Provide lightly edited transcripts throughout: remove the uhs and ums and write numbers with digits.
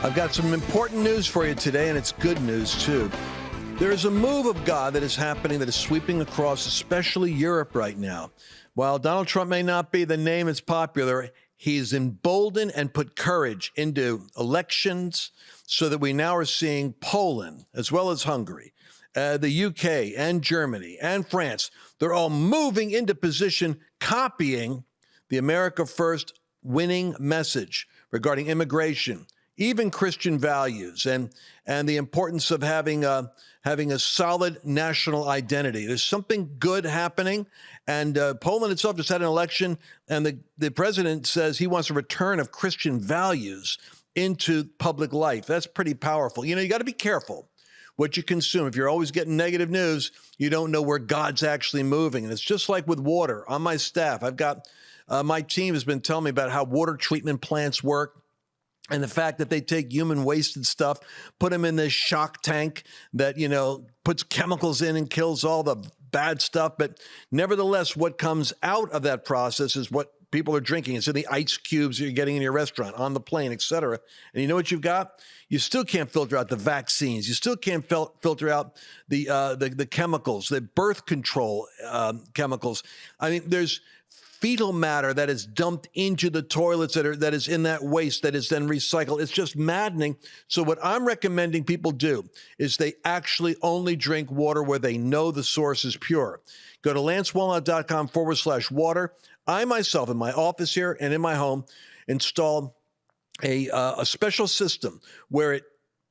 I've got some important news for you today, and it's good news, too. There is a move of God that is happening that is sweeping across, especially Europe right now. While Donald Trump may not be the name that's popular, he's emboldened and put courage into elections so that we now are seeing Poland, as well as Hungary, the UK and Germany and France. They're all moving into position, copying the America First winning message regarding immigration, even Christian values, and the importance of having a solid national identity. There's something good happening, and Poland itself just had an election, and the president says he wants a return of Christian values into public life. That's pretty powerful. You know, you got to be careful what you consume. If you're always getting negative news, you don't know where God's actually moving. And it's just like with water. On my staff, I've got my team has been telling me about how water treatment plants work. And the fact that they take human wasted stuff, put them in this shock tank that, you know, puts chemicals in and kills all the bad stuff. But nevertheless, what comes out of that process is what people are drinking. It's in the ice cubes you're getting in your restaurant, on the plane, et cetera. And you know what you've got? You still can't filter out the vaccines. You still can't filter out the chemicals, the birth control chemicals. I mean, there's fetal matter that is dumped into the toilets that is in that waste that is then recycled. It's just maddening. So what I'm recommending people do is they actually only drink water where they know the source is pure. Go to lancewallnau.com/water. I myself, in my office here and in my home, install a special system where it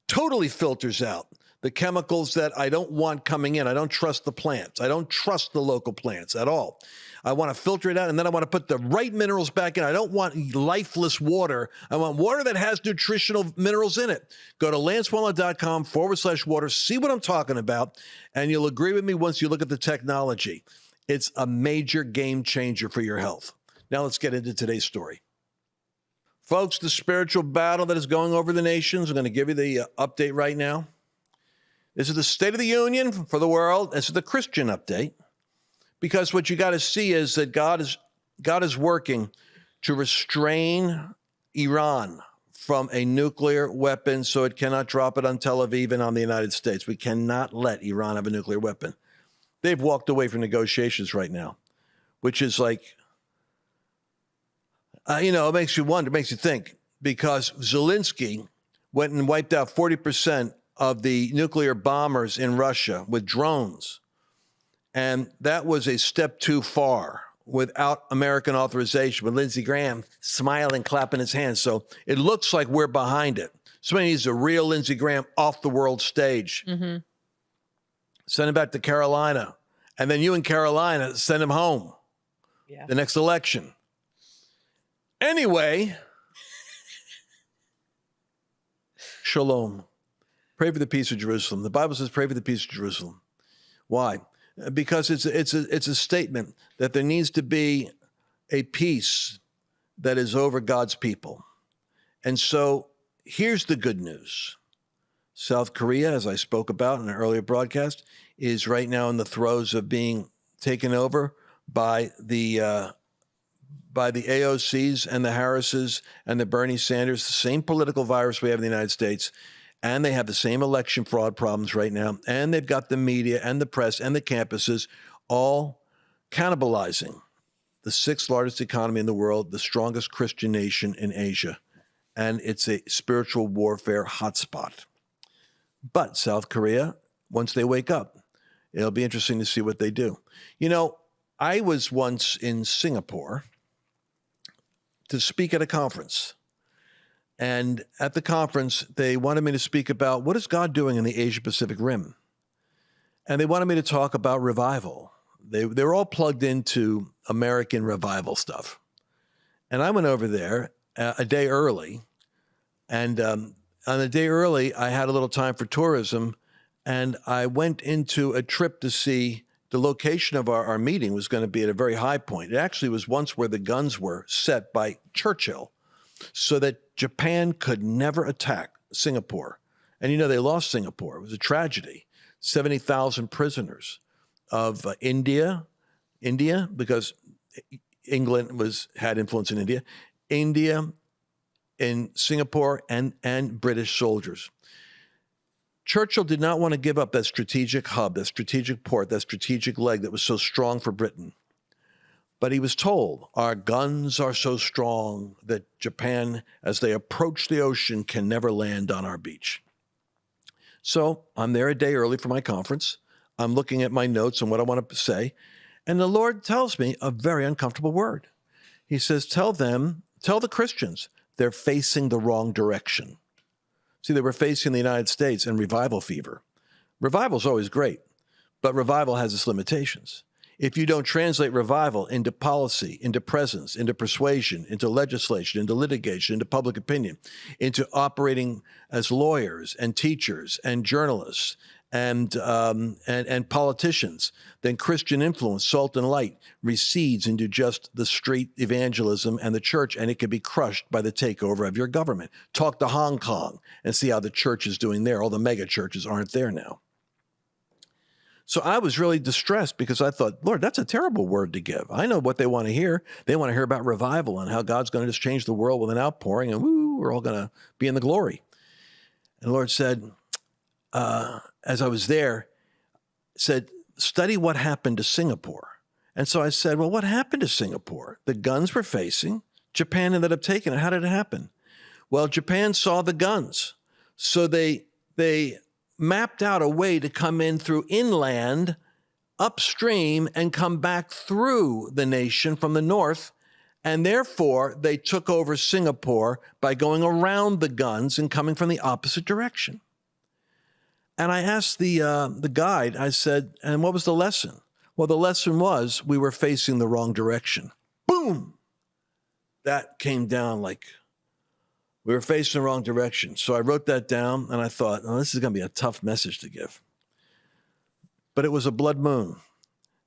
totally filters out the chemicals that I don't want coming in. I don't trust the plants. I don't trust the local plants at all. I want to filter it out, and then I want to put the right minerals back in. I don't want lifeless water. I want water that has nutritional minerals in it. Go to lancewallnau.com/water. See what I'm talking about, and you'll agree with me once you look at the technology. It's a major game changer for your health. Now let's get into today's story. Folks, the spiritual battle that is going over the nations, I'm going to give you the update right now. This is the State of the Union for the world. This is the Christian update. Because what you got to see is that God is working to restrain Iran from a nuclear weapon so it cannot drop it on Tel Aviv and on the United States. We cannot let Iran have a nuclear weapon. They've walked away from negotiations right now, which is like, it makes you wonder, makes you think, because Zelensky went and wiped out 40% of the nuclear bombers in Russia with drones. And that was a step too far without American authorization, with Lindsey Graham smiling, clapping his hands. So it looks like we're behind it. Somebody needs a real Lindsey Graham off the world stage. Mm-hmm. Send him back to Carolina. And then you in Carolina, send him home. Yeah. The next election. Anyway, shalom. Pray for the peace of Jerusalem. The Bible says pray for the peace of Jerusalem. Why? Because it's a statement that there needs to be a peace that is over God's people. And so here's the good news. South Korea, as I spoke about in an earlier broadcast, is right now in the throes of being taken over by the AOCs and the Harrises and the Bernie Sanders, the same political virus we have in the United States. And they have the same election fraud problems right now. And they've got the media and the press and the campuses all cannibalizing the sixth largest economy in the world, the strongest Christian nation in Asia. And it's a spiritual warfare hotspot. But South Korea, once they wake up, it'll be interesting to see what they do. You know, I was once in Singapore to speak at a conference. And at the conference, they wanted me to speak about what is God doing in the Asia-Pacific Rim. And they wanted me to talk about revival. They were all plugged into American revival stuff. And I went over there a day early. And on a day early, I had a little time for tourism. And I went into a trip to see the location of our meeting was going to be at a very high point. It actually was once where the guns were set by Churchill, so that Japan could never attack Singapore. And, you know, they lost Singapore. It was a tragedy. 70,000 prisoners of India, because England had influence in India, in Singapore and British soldiers. Churchill did not want to give up that strategic hub, that strategic port, that strategic leg that was so strong for Britain. But he was told, our guns are so strong that Japan, as they approach the ocean, can never land on our beach. So I'm there a day early for my conference. I'm looking at my notes and what I want to say. And the Lord tells me a very uncomfortable word. He says, tell the Christians, they're facing the wrong direction. See, they were facing the United States and revival fever. Revival is always great, but revival has its limitations. If you don't translate revival into policy, into presence, into persuasion, into legislation, into litigation, into public opinion, into operating as lawyers and teachers and journalists and politicians, then Christian influence, salt and light, recedes into just the street evangelism and the church, and it can be crushed by the takeover of your government. Talk to Hong Kong and see how the church is doing there. All the mega churches aren't there now. So I was really distressed because I thought, Lord, that's a terrible word to give. I know what they want to hear. They want to hear about revival and how God's going to just change the world with an outpouring, and woo, we're all going to be in the glory. And the Lord said, as I was there, said, study what happened to Singapore. And so I said, well, what happened to Singapore? The guns were facing. Japan ended up taking it. How did it happen? Well, Japan saw the guns. So they mapped out a way to come in through inland, upstream, and come back through the nation from the north. And therefore, they took over Singapore by going around the guns and coming from the opposite direction. And I asked the guide, I said, and what was the lesson? Well, the lesson was we were facing the wrong direction. Boom! That came down like we were facing the wrong direction. So I wrote that down, and I thought, oh, this is going to be a tough message to give. But it was a blood moon.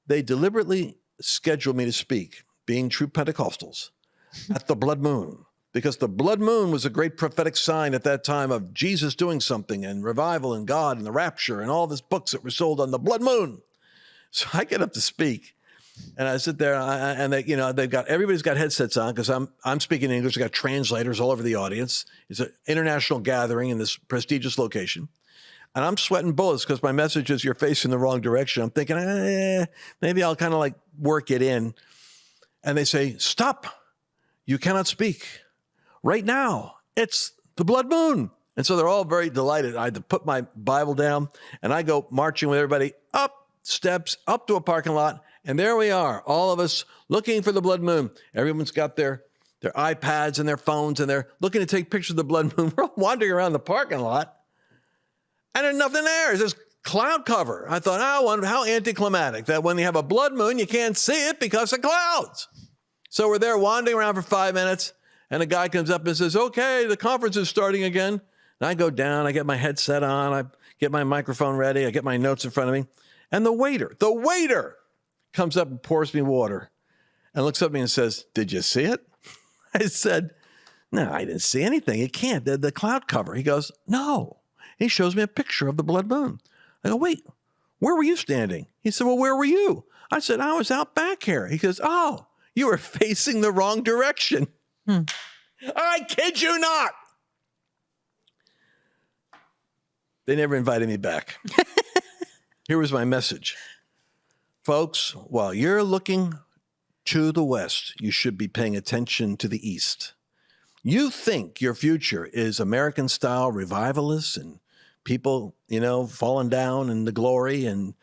They deliberately scheduled me to speak, being true Pentecostals, at the blood moon. Because the blood moon was a great prophetic sign at that time of Jesus doing something and revival and God and the rapture and all these books that were sold on the blood moon. So I get up to speak, and I sit there, and they, everybody's got headsets on because I'm speaking English. I got translators all over the audience. It's an international gathering in this prestigious location, and I'm sweating bullets because my message is you're facing the wrong direction. I'm thinking, maybe I'll kind of like work it in, and they say, stop, you cannot speak. Right now, it's the blood moon. And so they're all very delighted. I had to put my Bible down, and I go marching with everybody up steps, up to a parking lot, and there we are, all of us looking for the blood moon. Everyone's got their iPads and their phones, and they're looking to take pictures of the blood moon. We're all wandering around the parking lot, and there's nothing there. It's just cloud cover. I thought, I wonder how anticlimactic that when you have a blood moon, you can't see it because of clouds. So we're there wandering around for 5 minutes, and a guy comes up and says, okay, the conference is starting again. And I go down, I get my headset on, I get my microphone ready, I get my notes in front of me. And the waiter comes up and pours me water and looks at me and says, did you see it? I said, no, I didn't see anything. It can't, the cloud cover. He goes, no. He shows me a picture of the blood moon. I go, wait, where were you standing? He said, well, where were you? I said, I was out back here. He goes, oh, you were facing the wrong direction. I kid you not. They never invited me back. Here was my message. Folks, while you're looking to the west, you should be paying attention to the east. You think your future is American-style revivalists and people, falling down in the glory and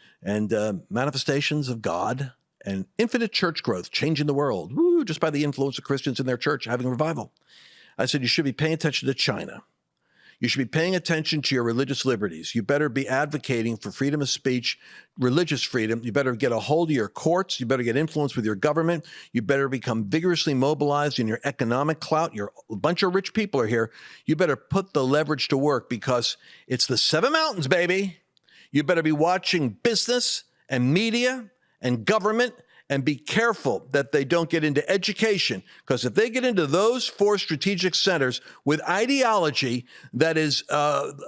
manifestations of God and infinite church growth, changing the world, just by the influence of Christians in their church having revival. I said, you should be paying attention to China. You should be paying attention to your religious liberties. You better be advocating for freedom of speech, religious freedom. You better get a hold of your courts. You better get influence with your government. You better become vigorously mobilized in your economic clout. A bunch of rich people are here. You better put the leverage to work because it's the 7 mountains, baby. You better be watching business and media and government, and be careful that they don't get into education, because if they get into those 4 strategic centers with ideology that is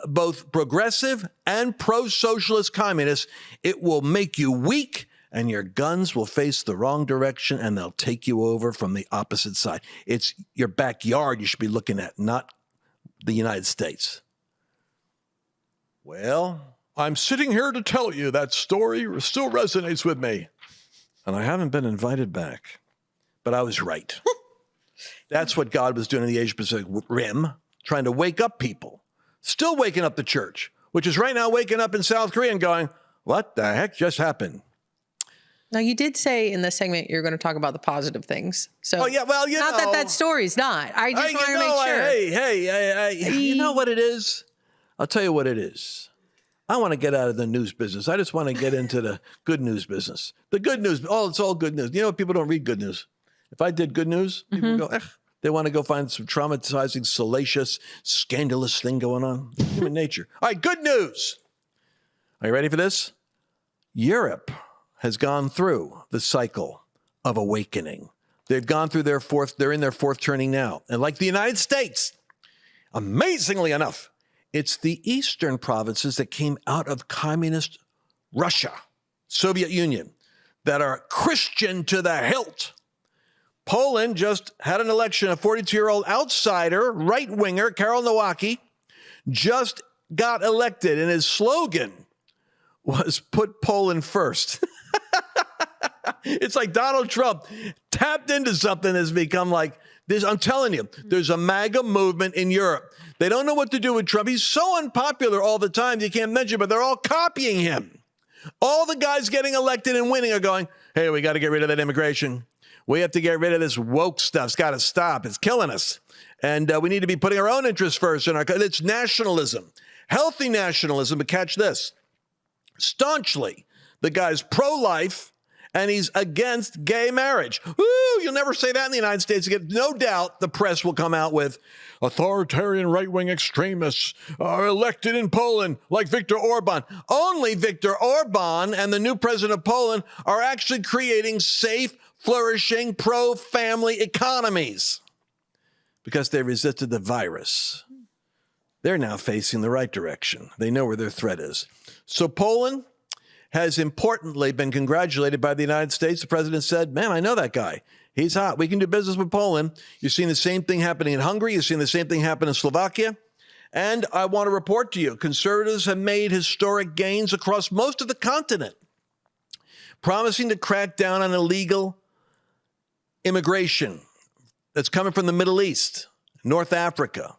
both progressive and pro-socialist communist, it will make you weak and your guns will face the wrong direction and they'll take you over from the opposite side. It's your backyard you should be looking at, not the United States. Well, I'm sitting here to tell you that story still resonates with me. And I haven't been invited back. But I was right. That's what God was doing in the Asia-Pacific Rim, trying to wake up people. Still waking up the church, which is right now waking up in South Korea and going, what the heck just happened? Now, you did say in this segment you're going to talk about the positive things. So, yeah, well, not that story's not. I just want to make sure. Hey, you know what it is? I'll tell you what it is. I want to get out of the news business. I just want to get into the good news business. The good news. Oh, it's all good news. You know, people don't read good news. If I did good news, people go, they want to go find some traumatizing, salacious, scandalous thing going on. Human nature. All right, good news. Are you ready for this? Europe has gone through the cycle of awakening. They've gone through they're in their fourth turning now. And like the United States, amazingly enough, it's the eastern provinces that came out of communist Russia, Soviet Union, that are Christian to the hilt. Poland just had an election. A 42-year-old outsider, right-winger, Karol Nowacki, just got elected, and his slogan was put Poland first. It's like Donald Trump tapped into something that's become like this. I'm telling you, there's a MAGA movement in Europe. They don't know what to do with Trump. He's so unpopular all the time, you can't mention, but they're all copying him. All the guys getting elected and winning are going, hey, we got to get rid of that immigration. We have to get rid of this woke stuff. It's got to stop. It's killing us. And we need to be putting our own interests first. It's nationalism, healthy nationalism. But catch this. Staunchly, the guy's pro-life, and he's against gay marriage. Ooh, you'll never say that in the United States again. No doubt the press will come out with authoritarian right-wing extremists are elected in Poland like Viktor Orban. Only Viktor Orban and the new president of Poland are actually creating safe, flourishing, pro-family economies because they resisted the virus. They're now facing the right direction. They know where their threat is. So Poland has importantly been congratulated by the United States. The president said, man, I know that guy. He's hot. We can do business with Poland. You're seeing the same thing happening in Hungary. You're seeing the same thing happen in Slovakia. And I want to report to you, conservatives have made historic gains across most of the continent, promising to crack down on illegal immigration that's coming from the Middle East, North Africa.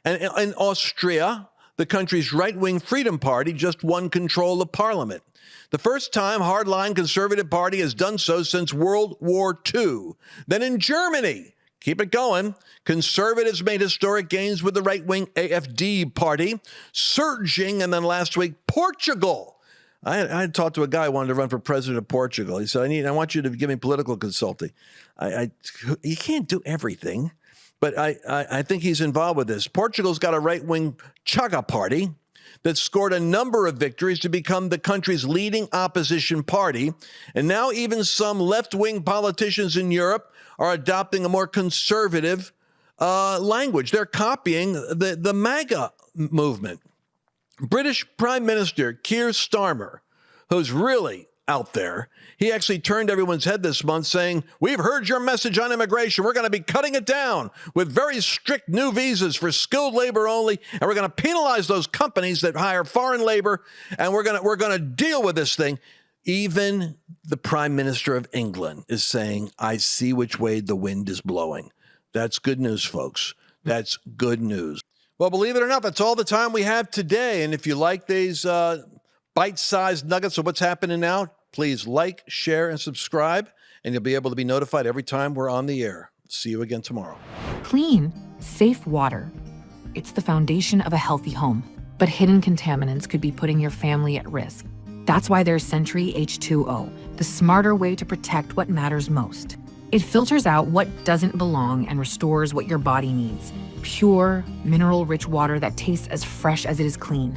And in Austria, the country's right-wing Freedom Party just won control of parliament. The first time hardline Conservative Party has done so since World War II. Then in Germany, keep it going, conservatives made historic gains with the right-wing AfD party, surging, and then last week, Portugal. I had talked to a guy who wanted to run for president of Portugal. He said, I want you to give me political consulting. You can't do everything, but I think he's involved with this. Portugal's got a right-wing Chega party that scored a number of victories to become the country's leading opposition party. And now even some left-wing politicians in Europe are adopting a more conservative language. They're copying the MAGA movement. British Prime Minister Keir Starmer, who's really out there, he actually turned everyone's head this month saying, we've heard your message on immigration. We're going to be cutting it down with very strict new visas for skilled labor only. And we're going to penalize those companies that hire foreign labor. And we're going to deal with this thing. Even the Prime Minister of England is saying, I see which way the wind is blowing. That's good news, folks. That's good news. Well, believe it or not, that's all the time we have today. And if you like these bite-sized nuggets of what's happening now, please like, share, and subscribe, and you'll be able to be notified every time we're on the air. See you again tomorrow. Clean, safe water. It's the foundation of a healthy home, but hidden contaminants could be putting your family at risk. That's why there's Sentry H2O, the smarter way to protect what matters most. It filters out what doesn't belong and restores what your body needs. Pure, mineral-rich water that tastes as fresh as it is clean.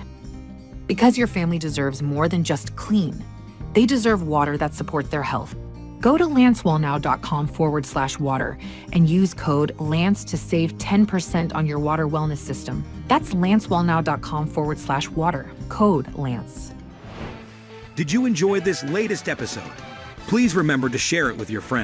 Because your family deserves more than just clean. They deserve water that supports their health. Go to lancewallnau.com/water and use code LANCE to save 10% on your water wellness system. That's lancewallnau.com/water, code LANCE. Did you enjoy this latest episode? Please remember to share it with your friends.